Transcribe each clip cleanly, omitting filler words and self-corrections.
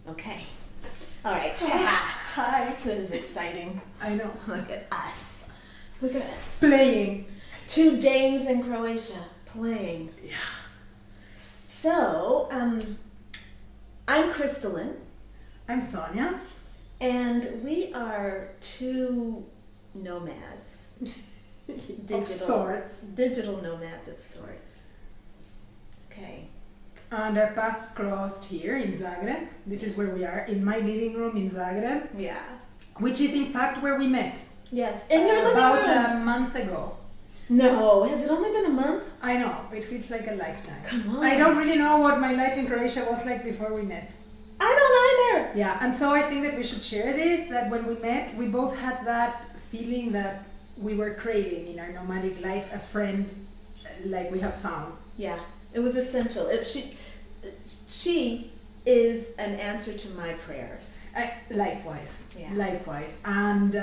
Okay. All right. Hi. This is exciting. I know. Look at us. Look at us. Playing. 2 days in Croatia playing. Yeah. So, I'm Crystalline, I'm Sonia. and we are 2 nomads. Of sorts. Digital nomads of sorts. Okay. And our paths crossed here in Zagreb. This is where we are, in my living room in Zagreb, Yeah. which is in fact where we met. Yes. In your living about room. a month ago. No, has it only been a month? I know, it feels like a lifetime. Come on. I don't really know what my life in Croatia was like before we met. I don't either. Yeah, and so I think that we should share this, that when we met, we both had that feeling that we were craving in our nomadic life, a friend like we have found. Yeah, it was essential. She is an answer to my prayers. Likewise, Yeah. likewise. And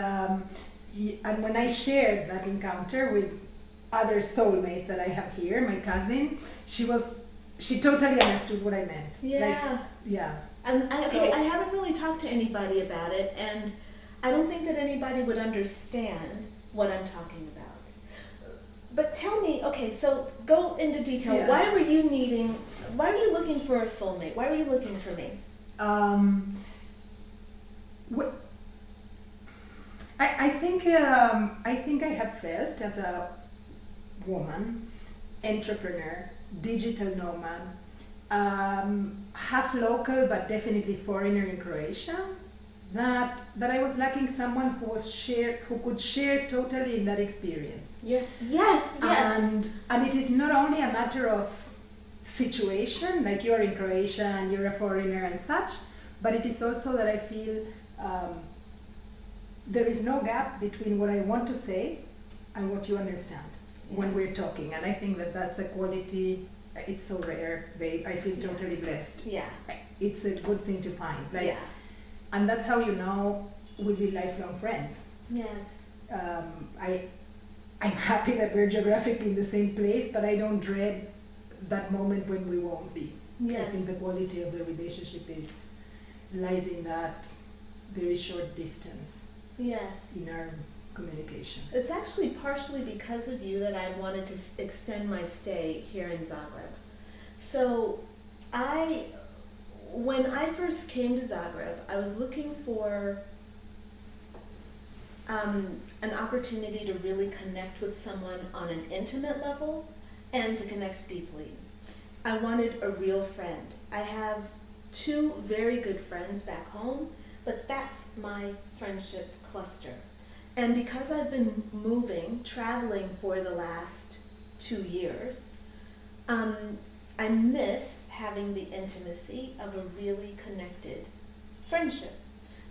when I shared that encounter with other soulmate that I have here, my cousin, she totally understood what I meant. Yeah. Yeah. And I haven't really talked to anybody about it, and I don't think that anybody would understand what I'm talking about. But tell me, okay, so go into detail. Yeah. Why were you looking for a soulmate? Why were you looking for me? I think I have felt as a woman, entrepreneur, digital nomad, half local but definitely foreigner in Croatia, that I was lacking someone who could share totally in that experience. Yes. And it is not only a matter of situation, like you're in Croatia and you're a foreigner and such, but it is also that I feel there is no gap between what I want to say and what you understand when we're talking. And I think that that's a quality, it's so rare, babe. I feel totally blessed. Yeah. It's a good thing to find. Yeah. And that's how we'll be lifelong friends. Yes. I'm happy that we're geographically in the same place, but I don't dread that moment when we won't be. Yes. I think the quality of the relationship lies in that very short distance. Yes. In our communication. It's actually partially because of you that I wanted to extend my stay here in Zagreb. So when I first came to Zagreb, I was looking for an opportunity to really connect with someone on an intimate level and to connect deeply. I wanted a real friend. I have 2 very good friends back home, but that's my friendship cluster. And because I've been traveling for the last 2 years, I miss having the intimacy of a really connected friendship.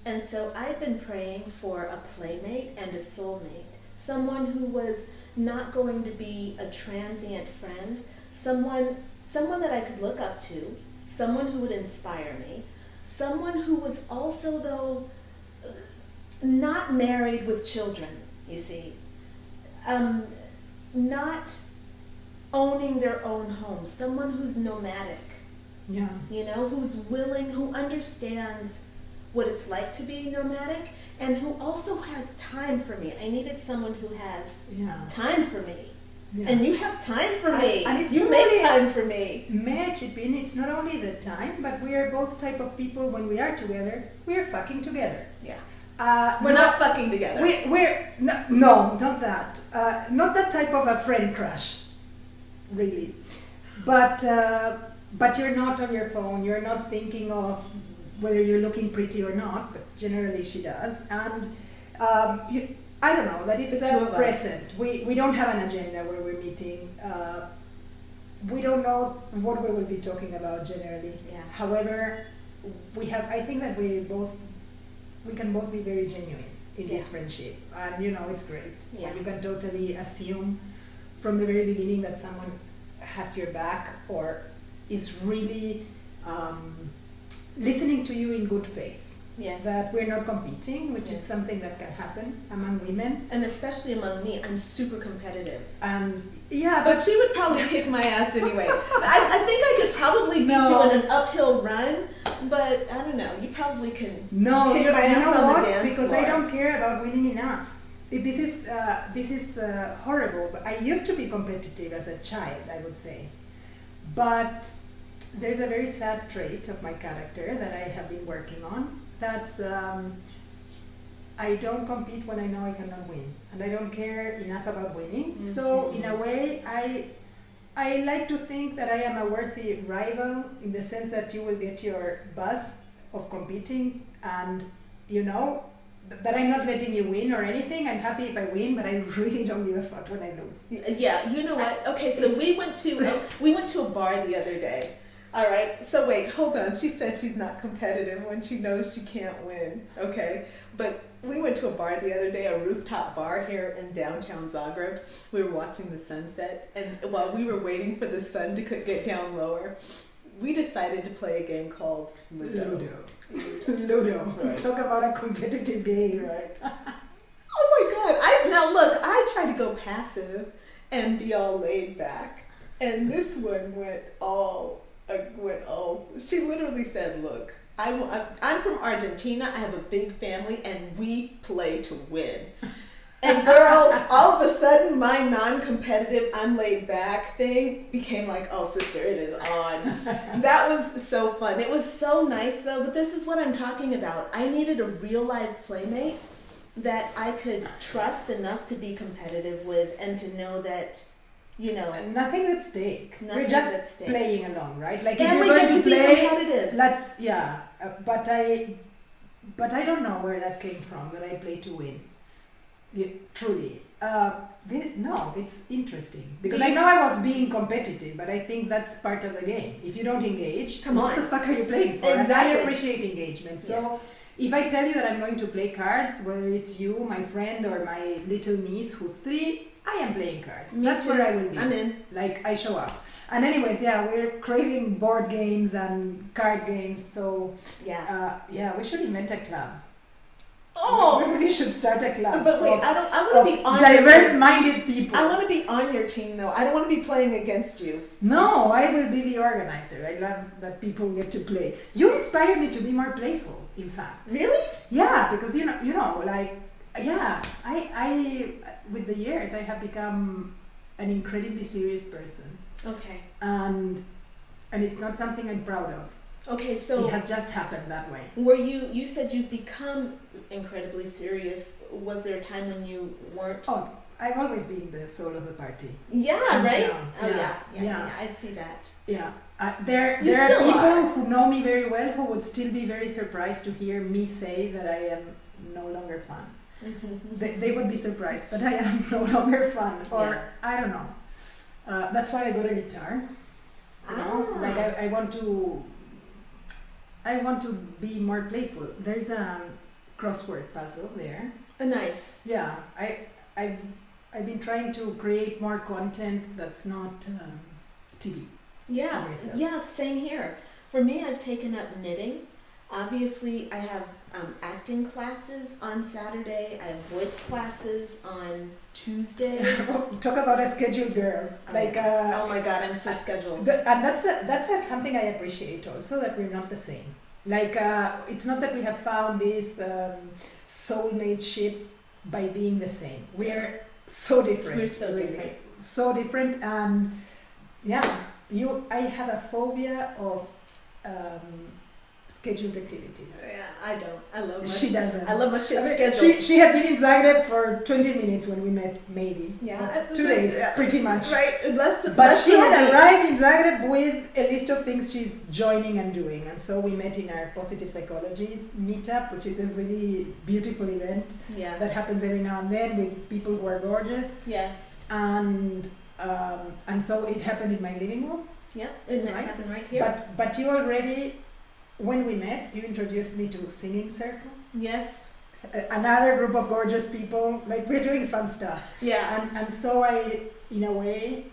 And so I've been praying for a playmate and a soulmate, someone who was not going to be a transient friend, someone that I could look up to, someone who would inspire me, someone who was also, though, not married with children, you see, not owning their own home, someone who's nomadic, who understands what it's like to be nomadic, and who also has time for me. I needed someone who has time for me. Yeah. And you have time for me. And you make time for me. It's not only the time, but we are both type of people. When we are together, we are fucking together. Yeah. We're not fucking together. No, not that. Not that type of a friend crush, really. But you're not on your phone. You're not thinking of whether you're looking pretty or not. But generally, she does. And I don't know that it's present. We don't have an agenda where we're meeting. We don't know what we will be talking about generally. Yeah. However, I think that we can both be very genuine in this friendship, and it's great. Yeah. You can totally assume from the very beginning that someone has your back or is really listening to you in good faith. Yes. That we're not competing, which is something that can happen among women. And especially among me, I'm super competitive. But she would probably kick my ass anyway. I think I could probably beat you in an uphill run, but I don't know. You probably can No, kick you my ass know on what? the dance Because floor. I don't care about winning enough. This is horrible. But I used to be competitive as a child, I would say. But there's a very sad trait of my character that I have been working on. That's I don't compete when I know I cannot win, and I don't care enough about winning. Mm-hmm. So in a way, I like to think that I am a worthy rival in the sense that you will get your buzz of competing, and you know that I'm not letting you win or anything. I'm happy if I win, but I really don't give a fuck when I lose. Yeah, you know what? Okay, so we went to a bar the other day. All right. So wait, hold on. She said she's not competitive when she knows she can't win. Okay, but we went to a bar the other day, a rooftop bar here in downtown Zagreb. We were watching the sunset, and while we were waiting for the sun to get down lower, we decided to play a game called Ludo. Ludo. Right. Talk about a competitive game. Right. Oh my God! Now look, I tried to go passive and be all laid back, and this one went all. She literally said, "Look, I'm from Argentina. I have a big family, and we play to win." And girl, all of a sudden, my non-competitive, I'm laid back thing became like, "Oh, sister, it is on." That was so fun. It was so nice, though. But this is what I'm talking about. I needed a real life playmate that I could trust enough to be competitive with, and to know that, you know, Nothing at stake. Nothing We're just at stake. Playing along, right? Like and if we you're get going to to be play, competitive. but I don't know where that came from. That I play to win. Yeah, truly. No, it's interesting because I know I was being competitive, but I think that's part of the game. If you don't engage, Come what on. the fuck are you playing for? And I Exactly. appreciate engagement. So Yes. if I tell you that I'm going to play cards, whether it's you, my friend, or my little niece who's 3, I am playing cards. Me That's too. where I will be. I'm in. Like I show up. And anyways, yeah, we're craving board games and card games. So Yeah. we should invent a club. Oh. We really should start a club. But wait, of, I want to be on your team. diverse-minded people. I want to be on your team, though. I don't want to be playing against you. No, I will be the organizer. I love that people get to play. You inspire me to be more playful, in fact. Really? Yeah, because you know, like, yeah, I with the years I have become an incredibly serious person, Okay. and it's not something I'm proud of. Okay, so It has just happened that way. you said you've become incredibly serious. Was there a time when you weren't? Oh, I've always been the soul of the party. Yeah, Hands right? down. Oh, Yeah. yeah. I see that. Yeah, there You are still people are. who know me very well who would still be very surprised to hear me say that I am no longer fun. They would be surprised, but I am no longer fun, or Yeah. I don't know. That's why I got a guitar. You know, Ah. like I want to be more playful. There's a crossword puzzle there. Nice. Yeah, I've been trying to create more content that's not TV. Yeah, for myself. yeah, same here. For me, I've taken up knitting. Obviously, I have acting classes on Saturday. I have voice classes on Tuesday. Talk about a scheduled girl. Like Oh my God, I'm so scheduled. and that's something I appreciate also, that we're not the same. Like it's not that we have found this soulmate ship by being the same. We're so different. We're so really. different. So different, and yeah, I have a phobia of scheduled activities. Yeah, I don't. I love my. She doesn't. I love my shit I mean, scheduled. she had been in Zagreb for 20 minutes when we met, maybe. Yeah, Well, it was 2 days, yeah. pretty much. Right, But less she than a had week. arrived in Zagreb with a list of things she's joining and doing. And so we met in our positive psychology meetup, which is a really beautiful event Yeah. that happens every now and then with people who are gorgeous. Yes. And so it happened in my living room. Yep. And that Right. happened right here. But you already, when we met, you introduced me to Singing Circle. Yes. Another group of gorgeous people. Like, we're doing fun stuff. Yeah. And so I, in a way,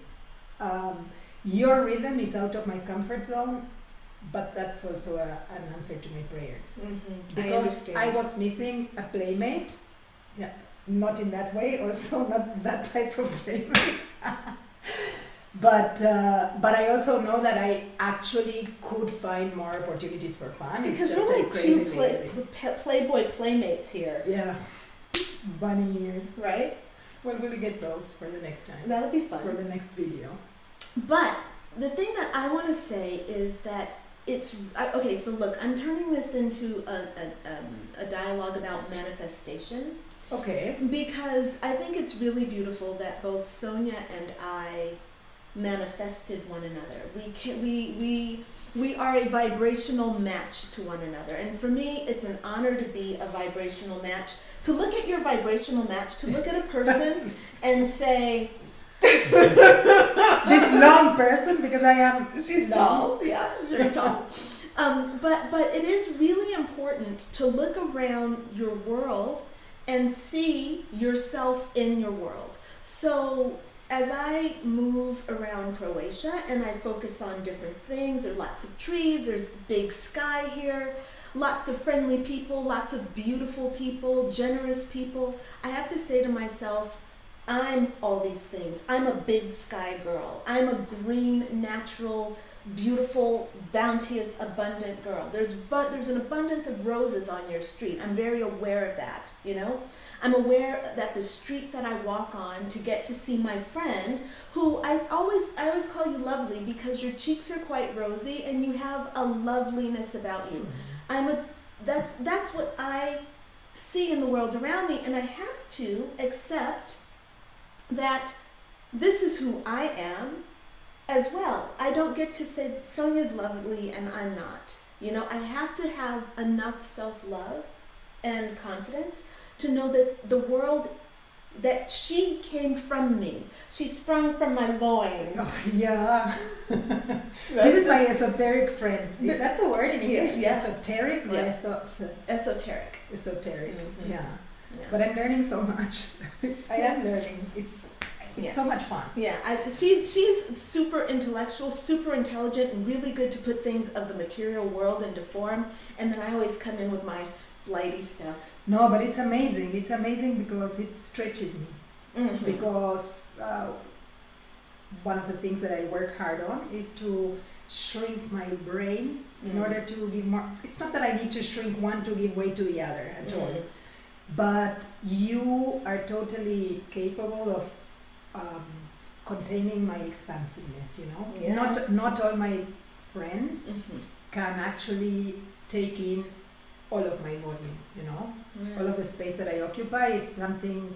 your rhythm is out of my comfort zone, but that's also an answer to my prayers. I Because understand. I was missing a playmate. Yeah, not in that way, also not that type of playmate. but I also know that I actually could find more opportunities for fun. Because It's we're just like a crazy two lazy. Playboy playmates here, Yeah, bunny ears. right? Well, we'll get those for the next time, That'll be fun. for the next video. But the thing that I want to say is that okay. So look, I'm turning this into a dialogue about manifestation. Okay. Because I think it's really beautiful that both Sonia and I manifested one another. We are a vibrational match to one another. And for me, it's an honor to be a vibrational match. To look at your vibrational match, to look at a person and say, This long person, because I am. she's tall. Yeah, she's very tall. But it is really important to look around your world and see yourself in your world. So as I move around Croatia and I focus on different things, there are lots of trees, there's big sky here, lots of friendly people, lots of beautiful people, generous people. I have to say to myself, I'm all these things. I'm a big sky girl. I'm a green, natural, beautiful, bounteous, abundant girl. There's an abundance of roses on your street. I'm very aware of that, you know? I'm aware that the street that I walk on to get to see my friend, who I always call you lovely because your cheeks are quite rosy and you have a loveliness about you. That's what I see in the world around me, and I have to accept that this is who I am as well. I don't get to say Sonia's lovely and I'm not. You know, I have to have enough self-love and confidence to know that the world, that she came from me. She sprung from my loins. Oh, yeah. This is my esoteric friend. Is that the word in English? Yeah. Esoteric? Or Esoteric. Esoteric, Mhm. yeah. Yeah. But I'm learning so much. I am learning. It's Yeah. so much fun. Yeah, she's super intellectual, super intelligent, and really good to put things of the material world into form. And then I always come in with my flighty stuff. No, but it's amazing. It's amazing because it stretches me. Mm-hmm. Because one of the things that I work hard on is to shrink my brain in order to give more. It's not that I need to shrink one to give way to the other at all. But you are totally capable of containing my expansiveness, you know. Yes. Not all my friends can actually take in all of my volume, you know. Yes. All of the space that I occupy. It's something,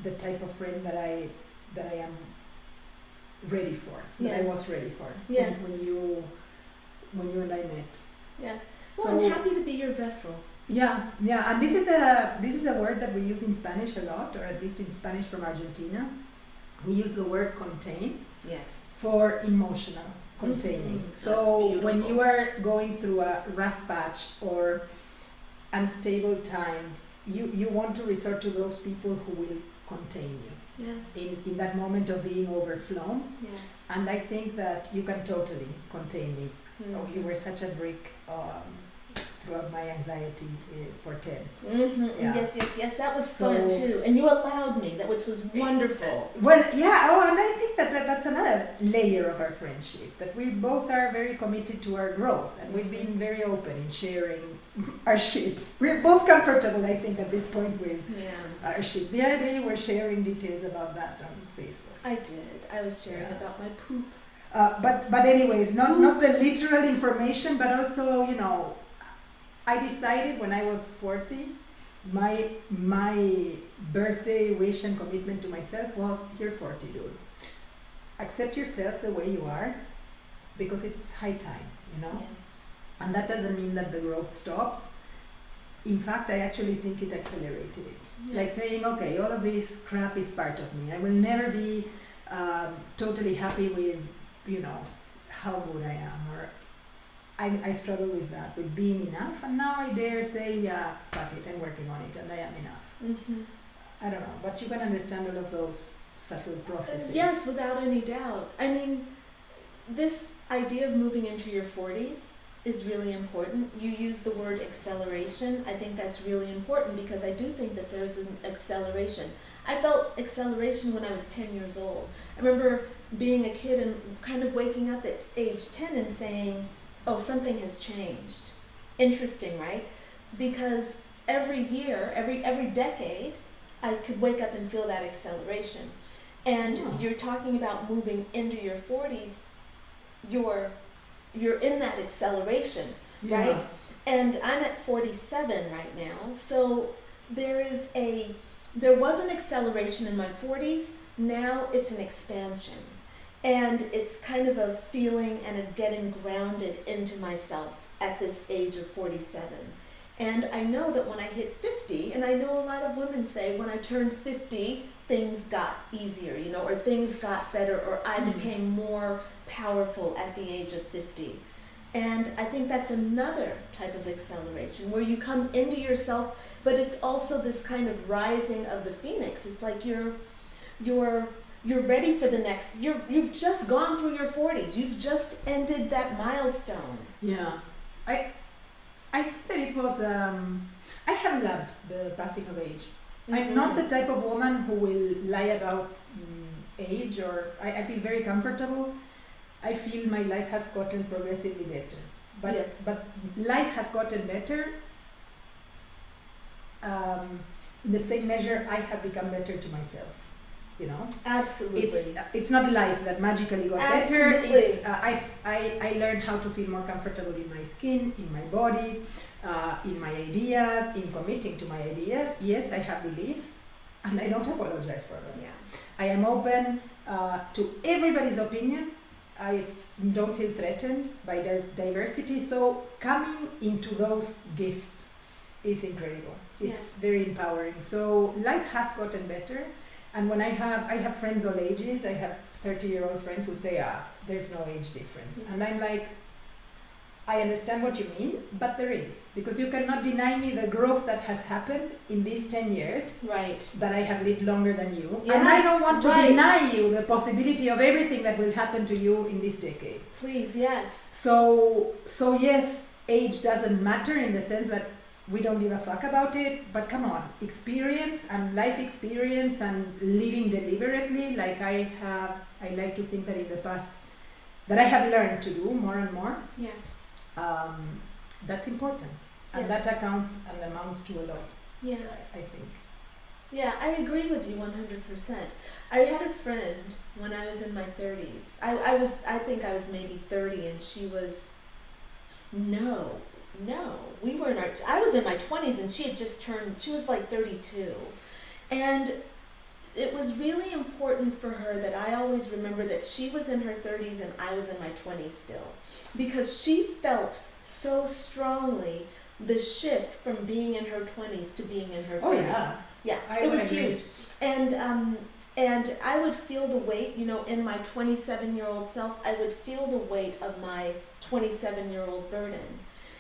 the type of friend that I am ready for. That I Yes. was ready for. Yes. When you and I met. Yes. So, Well, I'm happy to be your vessel. yeah, and this is a word that we use in Spanish a lot, or at least in Spanish from Argentina. We use the word contain Yes. for emotional containing. Mhm. So That's when beautiful. you are going through a rough patch or unstable times, you want to resort to those people who will contain you Yes. in that moment of being overflown. Yes. And I think that you can totally contain me. Oh, you were such a brick throughout my anxiety for Ted. Mm-hmm. Yeah. Yes. That was So- fun too, and you allowed me, which was wonderful. Well, yeah. Oh, and I think that's another layer of our friendship. That we both are very committed to our growth, and we've been very open in sharing our shit. We're both comfortable, I think, at this point with Yeah. our shit. The other day, we're sharing details about that on Facebook. I did. I was sharing Yeah. about my poop. But anyways, not the literal information, but also, you know, I decided when I was 40, my birthday wish and commitment to myself was, you're 40, dude. Accept yourself the way you are, because it's high time, you know? Yes. And that doesn't mean that the growth stops. In fact, I actually think it accelerated it. Like saying, okay, all of this crap is part of me. I will never be totally happy with, you know, how good I am, or I struggle with that, with being enough, and now I dare say, yeah, fuck it, I'm working on it, and I am enough. Mm-hmm. I don't know, but you can understand all of those subtle processes. Yes, without any doubt. I mean, this idea of moving into your 40s is really important. You use the word acceleration. I think that's really important because I do think that there's an acceleration. I felt acceleration when I was 10 years old. I remember being a kid and kind of waking up at age 10 and saying, oh, something has changed. Interesting, right? Because every year, every decade, I could wake up and feel that acceleration. And you're talking about moving into your 40s, you're in that acceleration, right? And I'm at 47 right now, so there was an acceleration in my 40s, now it's an expansion. And it's kind of a feeling and a getting grounded into myself at this age of 47. And I know that when I hit 50, and I know a lot of women say when I turned 50, things got easier, or things got better, or I became more powerful at the age of 50. And I think that's another type of acceleration where you come into yourself, but it's also this kind of rising of the phoenix. It's like you're ready for the next. You've just gone through your 40s. You've just ended that milestone. Yeah, I think that it was. I have loved the passing of age. I'm not the type of woman who will lie about age, or I feel very comfortable. I feel my life has gotten progressively better. But Yes. but life has gotten better. In the same measure, I have become better to myself. Absolutely. It's not life that magically got better. Absolutely. It's I learned how to feel more comfortable in my skin, in my body, in my ideas, in committing to my ideas. Yes, I have beliefs, and I don't apologize for them. Yeah. I am open to everybody's opinion. I don't feel threatened by their diversity. So coming into those gifts is incredible. It's Yes. very empowering. So life has gotten better. And when I have friends all ages. I have 30-year-old friends who say, there's no age difference. And I'm like, I understand what you mean, but there is. Because you cannot deny me the growth that has happened in these 10 years. Right. That I have lived longer than you. Yeah, And I don't want to right. deny you the possibility of everything that will happen to you in this decade. Please, yes. So yes, age doesn't matter in the sense that we don't give a fuck about it, but come on, experience and life experience and living deliberately, like I like to think that in the past, that I have learned to do more and more. Yes. That's important. And Yes. that accounts and amounts to a lot, Yeah. I think. Yeah, I agree with you 100%. I had a friend when I was in my 30s. I think I was maybe 30 and she was, no, we were in I was in my 20s and she was like 32. And it was really important for her that I always remember that she was in her 30s and I was in my 20s still. Because she felt so strongly the shift from being in her 20s to being in her 30s. Oh yeah. Yeah, I it would was agree. huge. And I would feel the weight, in my 27-year-old self, I would feel the weight of my 27-year-old burden.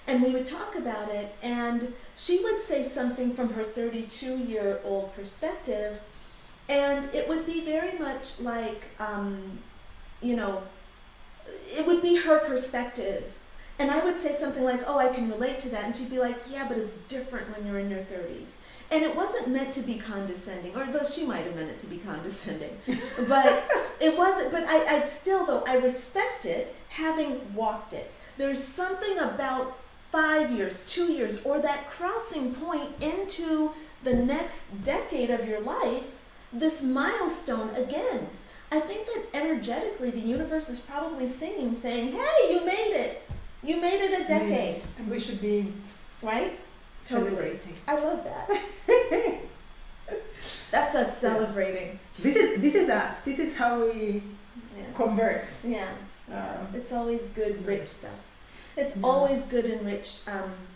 And we would talk about it, and she would say something from her 32-year-old perspective, and it would be very much like, it would be her perspective. And I would say something like, oh, I can relate to that. And she'd be like, yeah, but it's different when you're in your 30s. And it wasn't meant to be condescending, or though she might have meant it to be condescending. But it wasn't, but I still, though, I respect it, having walked it. There's something about 5 years, 2 years, or that crossing point into the next decade of your life, this milestone again. I think that energetically the universe is probably singing, saying, hey, you made it. You made it a decade. And we should be right? Totally. celebrating. I love that. That's us celebrating. This is us. This is how we Yes. converse. Yeah. It's always good, rich stuff. It's Yeah. always good and rich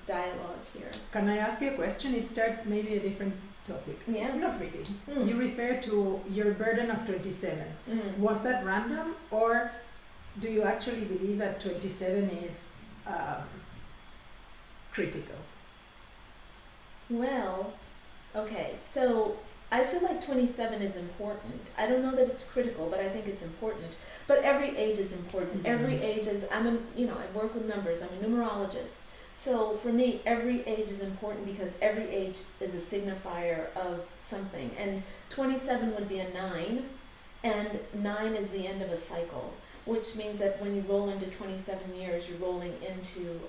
dialogue here. Can I ask you a question? It starts maybe a different topic. Yeah. Not really. Mm. You refer to your burden of 27. Mm. Was that random, or do you actually believe that 27 is critical? Well, okay, so I feel like 27 is important. I don't know that it's critical, but I think it's important. But every age is important. Every age is, I work with numbers. I'm a numerologist. So for me, every age is important because every age is a signifier of something. And 27 would be a 9, and 9 is the end of a cycle, which means that when you roll into 27 years, you're rolling into,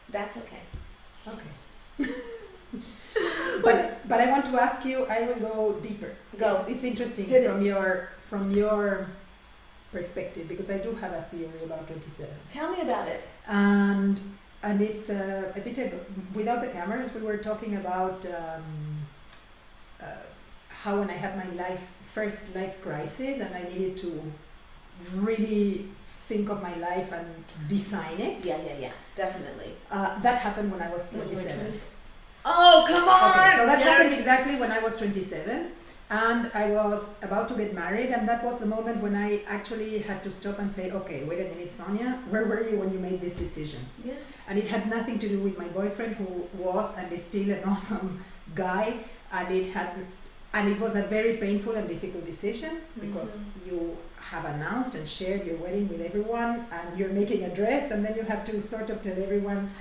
that's okay. Okay. But I want to ask you, I will go deeper. Go. It's interesting Hit it. from your perspective, because I do have a theory about 27. Tell me about it. And it's a bit without the cameras, we were talking about how when I had my first life crisis and I needed to really think of my life and design it. Yeah, definitely. That happened when I was 27. Oh, come on! Okay, so that happened Yes. exactly when I was 27, and I was about to get married, and that was the moment when I actually had to stop and say, okay, wait a minute, Sonia, where were you when you made this decision? Yes. And it had nothing to do with my boyfriend, who was and is still an awesome guy, and it was a very painful and difficult decision, because you have announced and shared your wedding with everyone, and you're making a dress, and then you have to sort of tell everyone.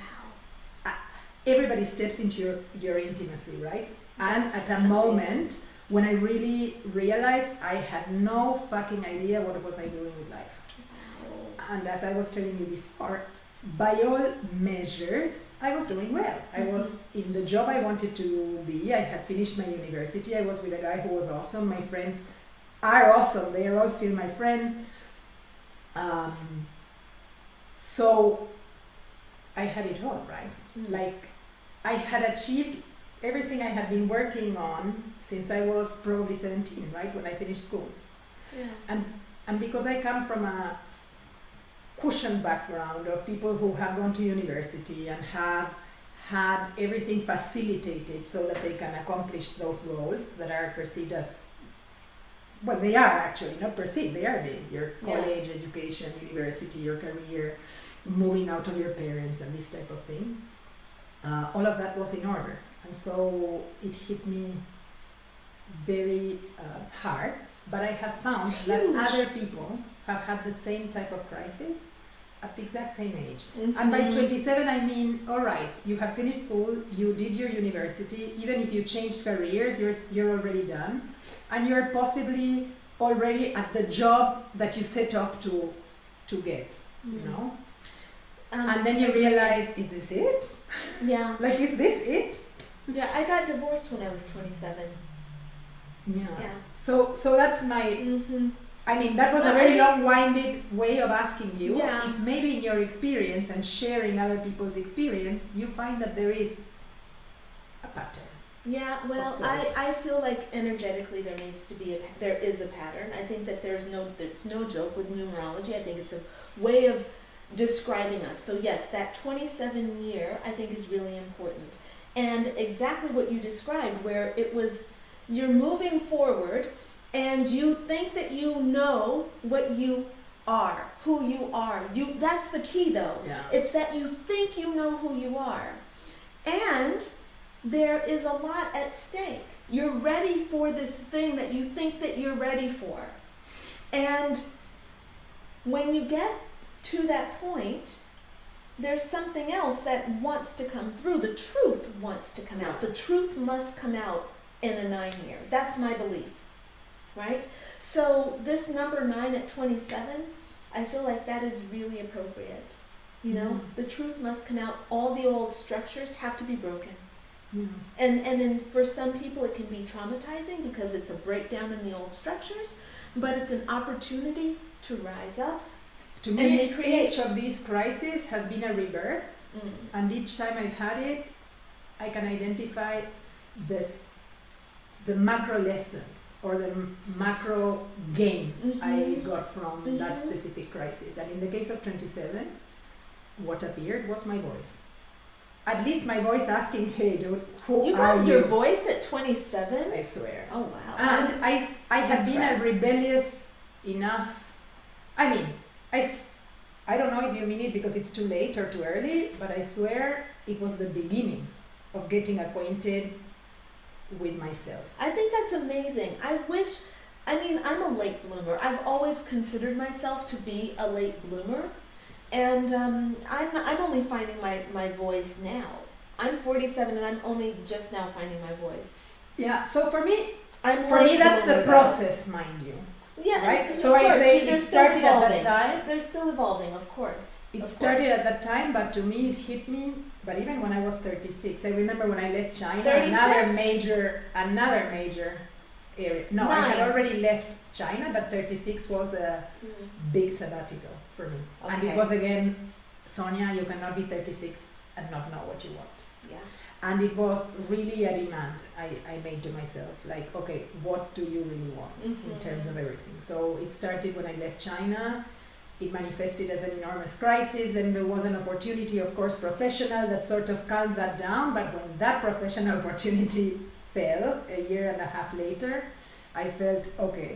Everybody steps into your intimacy, right? And That's at a moment when I really realized I had no fucking idea what was I doing with life. And as I was telling you before, by all measures, I was doing well. I was in the job I wanted to be. I had finished my university. I was with a guy who was awesome. My friends are awesome. They are all still my friends. So I had it all, right? Like, I had achieved everything I had been working on since I was probably 17, right, when I finished school. Yeah. And because I come from a cushioned background of people who have gone to university and have had everything facilitated so that they can accomplish those goals that are perceived as, well, they are actually not perceived, they are big. Your college, education, university, your career, moving out of your parents and this type of thing. All of that was in order, and so it hit me very hard, but I have found that other people have had the same type of crisis at the exact same age. And by 27 I mean, all right, you have finished school, you did your university, even if you changed careers, you're already done, and you're possibly already at the job that you set off to get, you know? And then you realize, is this it? Yeah. Like, is this it? Yeah, I got divorced when I was 27. Yeah. Yeah. So that's my, I mean, that was a very long-winded way of asking you if maybe in your experience and sharing other people's experience, you find that there is a pattern. Yeah, well, I feel like energetically there needs to be there is a pattern. I think that there's no joke with numerology. I think it's a way of describing us. So yes, that 27 year I think is really important. And exactly what you described, where it was, you're moving forward and you think that you know what you are, who you are. That's the key though. Yeah. It's that you think you know who you are. And there is a lot at stake. You're ready for this thing that you think that you're ready for. And when you get to that point, there's something else that wants to come through. The truth wants to come out. The truth must come out in a 9 year. That's my belief, right? So this number 9 at 27, I feel like that is really appropriate. You know, the truth must come out. All the old structures have to be broken. And for some people it can be traumatizing because it's a breakdown in the old structures, but it's an opportunity to rise up. To me, each of these crises has been a rebirth, and each time I've had it, I can identify the macro lesson or the macro gain I got from that specific crisis. And in the case of 27, what appeared was my voice. At least my voice asking, hey dude, who are you? You got your voice at 27? I swear. Oh wow. And I have been a rebellious enough, I mean, I don't know if you mean it because it's too late or too early, but I swear it was the beginning of getting acquainted with myself. I think that's amazing. I'm a late bloomer. I've always considered myself to be a late bloomer. And I'm only finding my voice now. I'm 47 and I'm only just now finding my voice. Yeah, so for me That's the process, mind you. Yeah, right? and So of I course, say they're it still started at evolving. that time. They're still evolving, of course. It Of started course. at that time, but to me it hit me. But even when I was 36, I remember when I left China, 36? another major area. No, I had 9. already left China, but 36 was a Mm. big sabbatical for me. And it Okay. was again, Sonia, you cannot be 36 and not know what you want. Yeah. And it was really a demand I made to myself, like, okay, what do you really want in Mhm. terms of everything? So it started when I left China. It manifested as an enormous crisis. Then there was an opportunity, of course, professional, that sort of calmed that down. But when that professional opportunity fell a year and a half later, I felt, okay,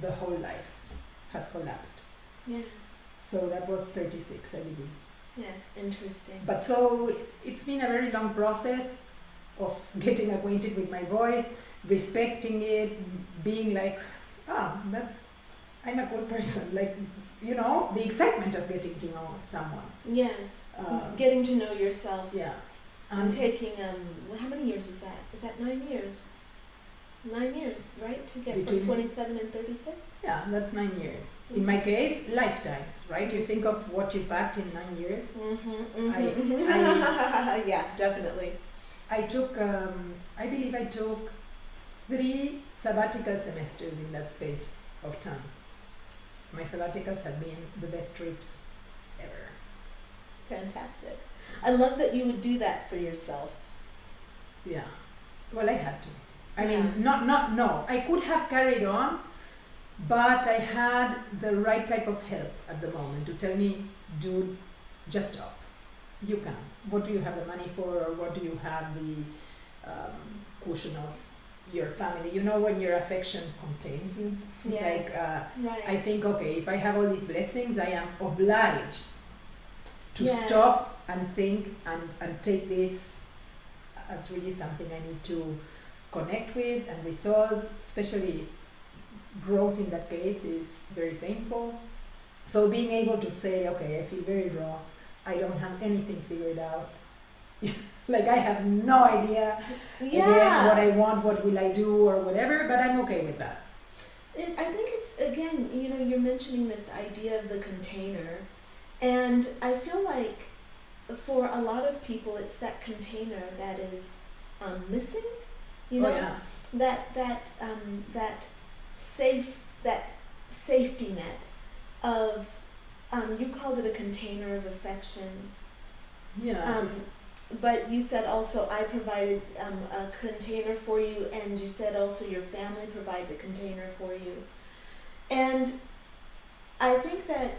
the whole life has collapsed. Yes. So that was 36, I believe. Yes. Interesting. But so it's been a very long process of getting acquainted with my voice, respecting it, being like, I'm a cool person. Like, the excitement of getting to know someone. Yes. Um, Getting to know yourself. Yeah. And taking how many years is that? Is that 9 years? 9 years, right? To get from Between- 27 and 36? Yeah, that's 9 years. In my case, lifetimes, right? You think of what you packed in 9 years. Yeah, definitely. I believe I took 3 sabbatical semesters in that space of time. My sabbaticals have been the best trips ever. Fantastic. I love that you would do that for yourself. Yeah. Well, I had to. I Yeah. mean, no. I could have carried on, but I had the right type of help at the moment to tell me, dude, just stop. You can. What do you have the money for, or what do you have the cushion of your family? When your affection contains you. Yes. Like, Right. I think, okay, if I have all these blessings, I am obliged to Yes. stop and think and take this as really something I need to connect with and resolve. Especially growth in that case is very painful. So being able to say, okay, I feel very raw, I don't have anything figured out. Like, I have no idea again what I want, what will I do, or whatever, but I'm okay with that. I think it's, again, you're mentioning this idea of the container, and I feel like for a lot of people, it's that container that is missing. Oh, yeah. That safety net of you called it a container of affection. Yeah. But you said also I provided a container for you, and you said also your family provides a container for you. And I think that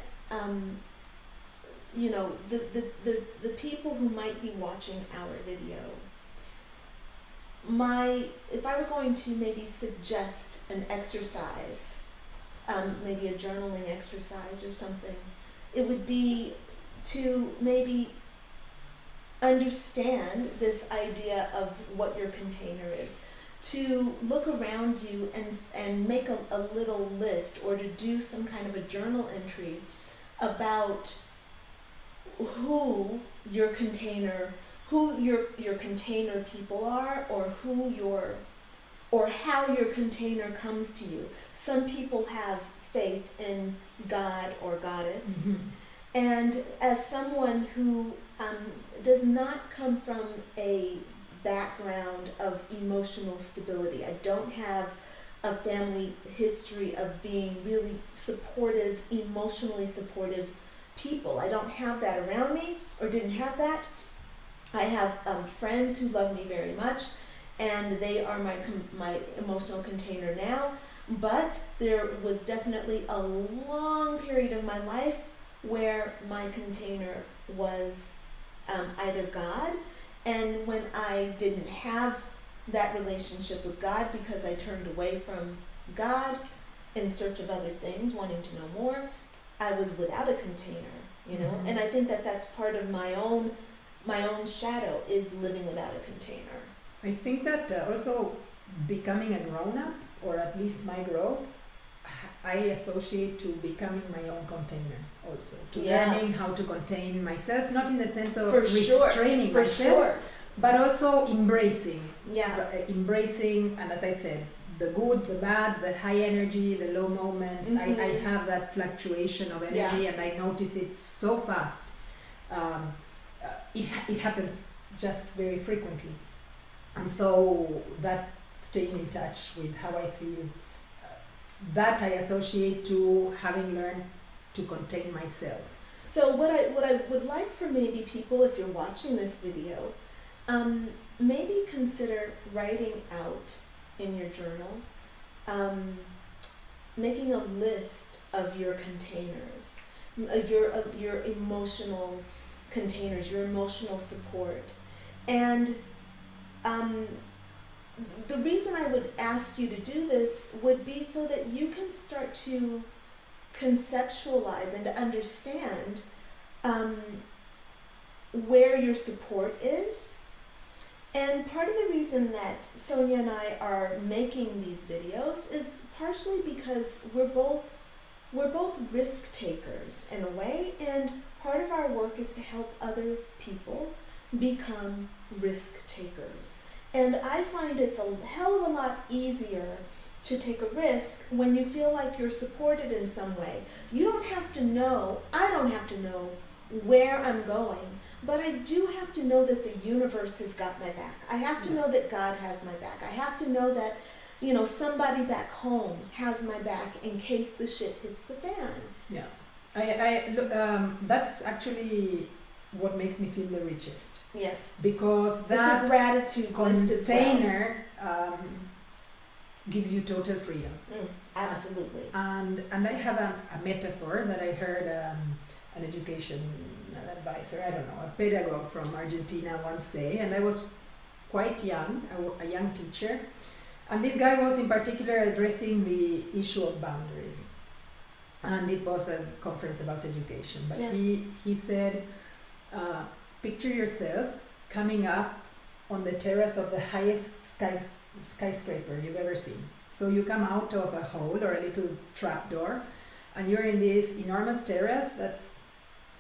the people who might be watching our video, if I were going to maybe suggest an exercise, maybe a journaling exercise or something, it would be to maybe understand this idea of what your container is, to look around you and make a little list, or to do some kind of a journal entry about who your container people are, or how your container comes to you. Some people have faith in God or Goddess. Mm-hmm. And as someone who does not come from a background of emotional stability, I don't have a family history of being really supportive, emotionally supportive people. I don't have that around me, or didn't have that. I have friends who love me very much, and they are my emotional container now. But there was definitely a long period of my life where my container was either God, and when I didn't have that relationship with God because I turned away from God in search of other things, wanting to know more, I was without a container, Mm-hmm. And I think that that's part of my own shadow, is living without a container. I think that also becoming a grown-up, or at least my growth, I associate to becoming my own container also. To learning how to contain myself, not in the sense of restraining myself, but also embracing. Embracing, and as I said, the good, the bad, the high energy, the low moments. I have that fluctuation of energy, and I notice it so fast. It happens just very frequently. And so that staying in touch with how I feel, that I associate to having learned to contain myself. So what I would like for maybe people, if you're watching this video, maybe consider writing out in your journal, making a list of your containers, your emotional containers, your emotional support. And the reason I would ask you to do this would be so that you can start to conceptualize and to understand where your support is. And part of the reason that Sonia and I are making these videos is partially because we're both risk takers in a way, and part of our work is to help other people become risk takers. And I find it's a hell of a lot easier to take a risk when you feel like you're supported in some way. You don't have to know, I don't have to know where I'm going, but I do have to know that the universe has got my back. I have to know that God has my back. I have to know that, somebody back home has my back in case the shit hits the fan. Yeah, I look. That's actually what makes me feel the richest. Yes, because that it's a gratitude container gives you total freedom. Absolutely. And I have a metaphor that I heard an education advisor, I don't know, a pedagogue from Argentina once say, and I was quite young, a young teacher, and this guy was in particular addressing the issue of boundaries, and it was a conference about education, but he said, picture yourself coming up on the terrace of the highest skyscraper you've ever seen. So you come out of a hole or a little trap door, and you're in this enormous terrace that's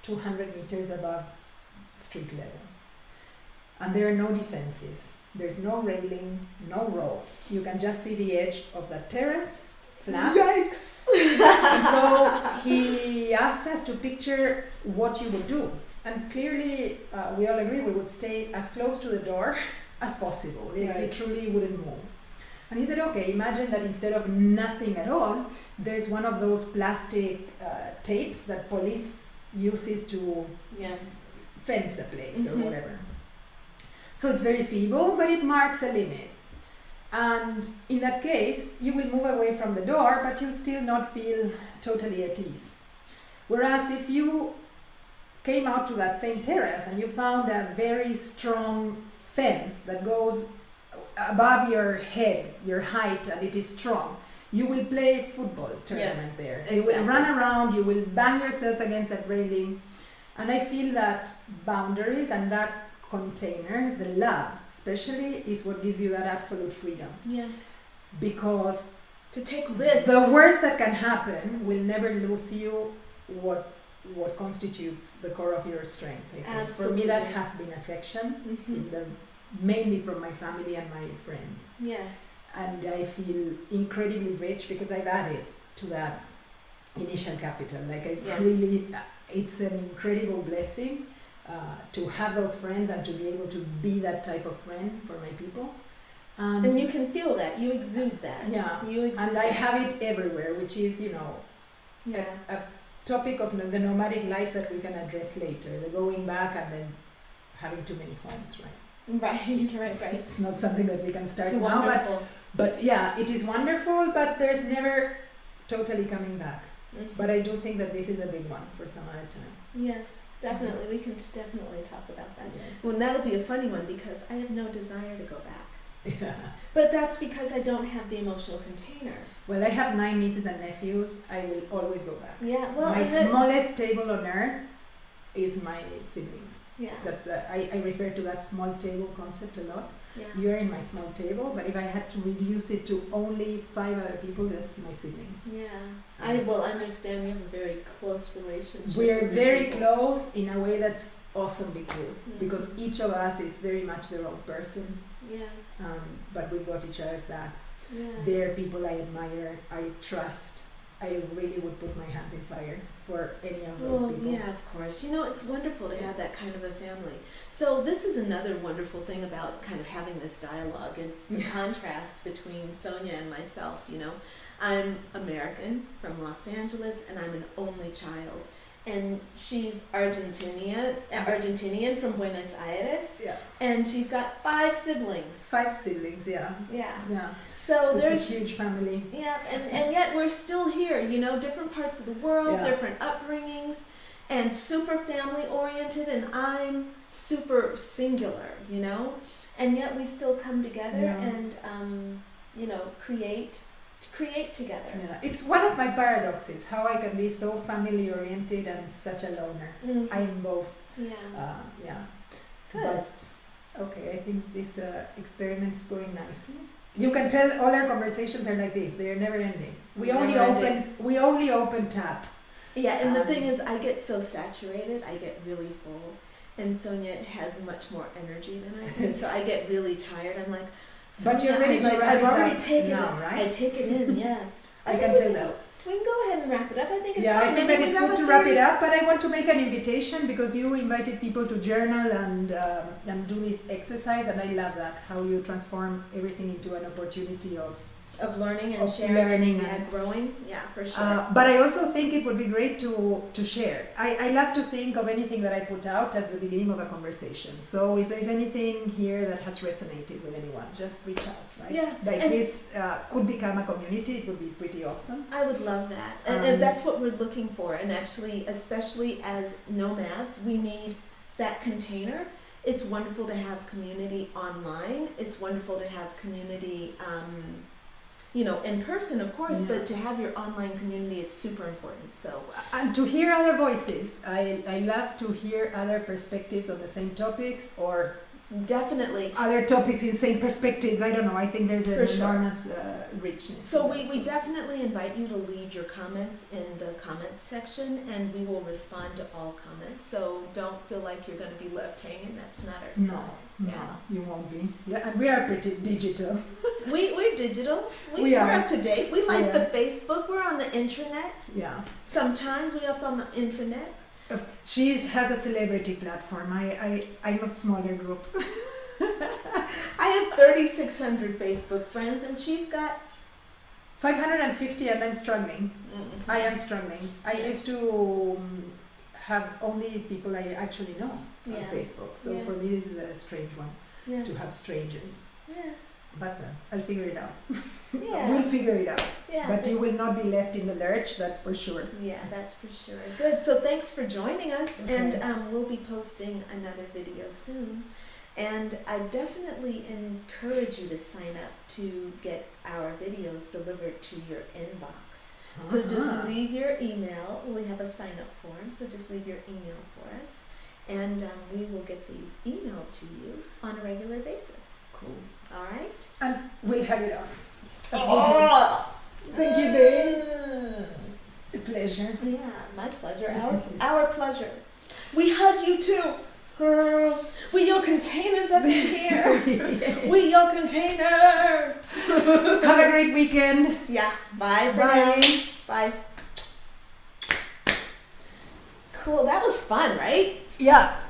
200 meters above street level. And there are no defenses. There's no railing, no rope. You can just see the edge of the terrace, flat. Yikes! And so he asked us to picture what you would do. And clearly, we all agree we would stay as close to the door as possible. It truly wouldn't move. And he said, okay, imagine that instead of nothing at all, there's one of those plastic tapes that police uses to fence a place or whatever. So it's very feeble, but it marks a limit. And in that case, you will move away from the door, but you'll still not feel totally at ease. Whereas if you came out to that same terrace and you found a very strong fence that goes above your head, your height, and it is strong, you will play football tournament there. Exactly. You will run around, you will bang yourself against that railing. And I feel that boundaries and that container, the love especially, is what gives you that absolute freedom. Yes. Because to take risks. The worst that can happen will never lose you what constitutes the core of your strength. Absolutely. For me, that has been affection, mainly from my family and my friends. Yes. And I feel incredibly rich because I've added to that initial capital. It's an incredible blessing to have those friends and to be able to be that type of friend for my people. And you can feel that, you exude that. Yeah, you exude and I have it everywhere, which is, a topic of the nomadic life that we can address later, the going back and then having too many homes, right? Right. It's not something that we can start it's now, wonderful. but yeah, it is wonderful, but there's never totally coming back. But I do think that this is a big one for some other time. Yes, definitely. We can definitely talk about that. Yeah. Well, that'll be a funny one because I have no desire to go back. Yeah. But that's because I don't have the emotional container. Well, I have 9 nieces and nephews. I will always go back. Yeah, well, my smallest table on earth is my siblings. Yeah. That's I refer to that small table concept a lot. Yeah. You're in my small table, but if I had to reduce it to only 5 other people, that's my siblings. Yeah. I will understand you have a very close relationship. We're with your very people. close in a way that's awesomely cool Mhm. because each of us is very much their own person, Yes. but we got each other's backs. Yes. They're people I admire, I trust. I really would put my hands in fire for any of those Well, people. yeah, of course. You know, it's wonderful to have that kind of a family. So this is another wonderful thing about kind of having this dialogue. It's the contrast between Sonia and myself, you know. I'm American from Los Angeles, and I'm an only child. And she's Argentinian from Buenos Aires, Yeah. and she's got 5 siblings. 5 siblings, yeah. Yeah. Yeah. So So there's it's a huge family. yeah, and yet we're still here, you know, different parts of the world, Yeah. different upbringings, and super family oriented, and I'm super singular, you know, and yet we still come together Yeah. and, you know, create together. Yeah. It's one of my paradoxes, how I can be so family oriented and such a loner. Mhm. I'm both. Yeah. Yeah. Good. But, okay, I think this experiment's going nicely. You can tell all our conversations are like this. They're never ending. We Never ending. only open tabs. Yeah, and the thing is, I get so saturated, I get really full, and Sonia has much more energy than I do, so I get really tired. I'm like, But you're Sonia, ready to wrap I've it already up taken now, it. right? I take it in, yes. I think can we tell can that. We can go ahead and wrap it up. I think it's Yeah, fine. I think Maybe that it's we have good a to wrap it 30 up, but I want to make an invitation because you invited people to journal and do this exercise, and I love that, how you transform everything into an opportunity of learning and of sharing learning and and- growing. Yeah, for sure. but I also think it would be great to share. I love to think of anything that I put out as the beginning of a conversation. So if there's anything here that has resonated with anyone, just reach out, right? Yeah, Like and- this could become a community, it would be pretty awesome. I would love that. And that's what we're looking for. And actually, especially as nomads, we need that container. It's wonderful to have community online. It's wonderful to have community, you know, in person, of course, Yeah. but to have your online community, it's super important. So, And to hear other voices. I love to hear other perspectives on the same topics or definitely. other topics in same perspectives. I don't know. I think there's an For sure. enormous richness. So to we that. definitely invite you to leave your comments in the comments section, and we will respond to all comments. So don't feel like you're going to be left hanging. That's not our No, style. no, Yeah. you won't be. Yeah, and we are pretty digital. We're digital. We We're are. up to date. We like Yeah. the Facebook. We're on the intranet. Yeah. Sometimes we up on the intranet. She has a celebrity platform. I'm a smaller group. I have 3,600 Facebook friends, and she's got. 550 and I'm struggling. I am struggling. I used to have only people I actually know on Yeah. Facebook. So Yes. for me this is a strange one Yes. to have strangers. Yes. But I'll figure it out. Yeah. We'll figure it out. Yeah. But you will not be left in the lurch, that's for sure. Yeah, that's for sure. Good. So thanks for joining us, Okay. and we'll be posting another video soon. And I definitely encourage you to sign up to get our videos delivered to your inbox. So just leave your email. We have a sign up form, so just leave your email for us, and we will get these emailed to you on a regular basis. Cool. All right? And we'll have it off. Oh! Thank you, babe. A pleasure. Yeah, my pleasure. Our pleasure. We hug you too, girl. We your containers up in here. We your container. Have a great weekend. Yeah. Bye for Bye. now. Bye. Cool. That was fun, right? Yeah.